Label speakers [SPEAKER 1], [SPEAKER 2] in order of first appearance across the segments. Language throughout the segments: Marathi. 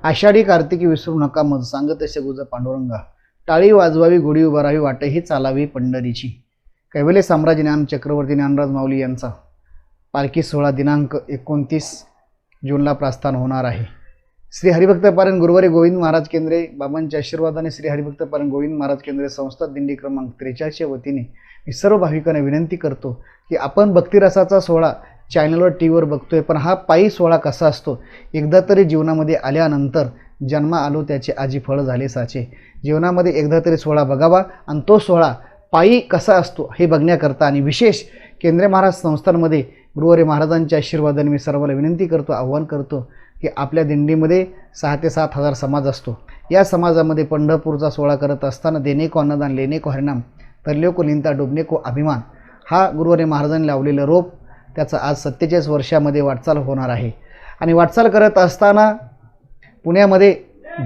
[SPEAKER 1] आषाढी कार्तिकी विसरू नका मज, सांगत असे गुज पांडुरंगा. टाळी वाजवावी, गुढी उभारावी, वाटही चालावी पंढरीची. कैवल्य साम्राज्य ज्ञान चक्रवर्ती ज्ञानराज माऊली यांचा पालखी सोहळा दिनांक 29 जूनला प्रस्थान होणार आहे. श्री हरिभक्त पारायण गुरुवारी गोविंद महाराज केंद्रे बाबांच्या आशीर्वादाने श्री हरिभक्त पारायण गोविंद महाराज केंद्रे संस्था दिंडी क्रमांक 43 च्या वतीने मी सर्व भाविकांना विनंती करतो की आपण भक्तिरसाचा सोहळा चॅनलवर टीव्हीवर बघतोय, पण हा पायी सोहळा कसा असतो एकदा तरी जीवनामध्ये आल्यानंतर जन्म आलो त्याचे आजी फळ झाले साचे. जीवनामध्ये एकदा तरी सोहळा बघावा आणि तो सोहळा पायी कसा असतो हे बघण्याकरता आणि विशेष केंद्रीय महाराज संस्थांमध्ये गुरुवारी महाराजांच्या आशीर्वादाने मी सर्वांना विनंती करतो, आव्हान करतो की आपल्या दिंडीमध्ये 6 ते 7 हजार समाज असतो. या समाजामध्ये पंढरपूरचा सोहळा करत असताना देणे को अन्नदान, लेणे को हरिनाम, तरले को लिंता, डुबणे को अभिमान हा गुरुवारी महाराजांनी लावलेलं रोप त्याचं आज 47 वर्षामध्ये वाटचाल होणार आहे. आणि वाटचाल करत असताना पुण्यामध्ये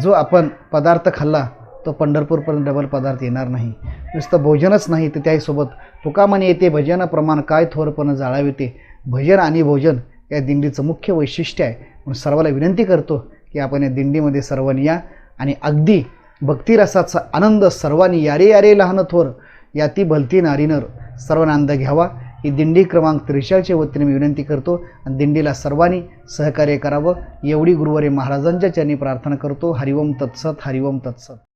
[SPEAKER 1] जो आपण पदार्थ खाल्ला तो पंढरपूरपर्यंत डबल पदार्थ येणार नाही. नुसतं भोजनच नाही तर त्यासोबत तुकामणी येते भजन प्रमाण काय थोरपण जाळाविते. भजन आणि भोजन या दिंडीचं मुख्य वैशिष्ट्य आहे. म्हणून सर्वांना विनंती करतो की आपण या दिंडीमध्ये सर्वांनी या आणि अगदी भक्तिरसाचा आनंद सर्वांनी यारे यारे लहान थोर याती भलती नारीनर सर्वांना आनंद घ्यावा ही दिंडी क्रमांक 43 च्या वतीने मी विनंती करतो. आणि दिंडीला सर्वांनी सहकार्य करावं एवढी गुरुवारी महाराजांच्या चरणी प्रार्थना करतो. हरिओम तत्सत, हरिओम तत्सत.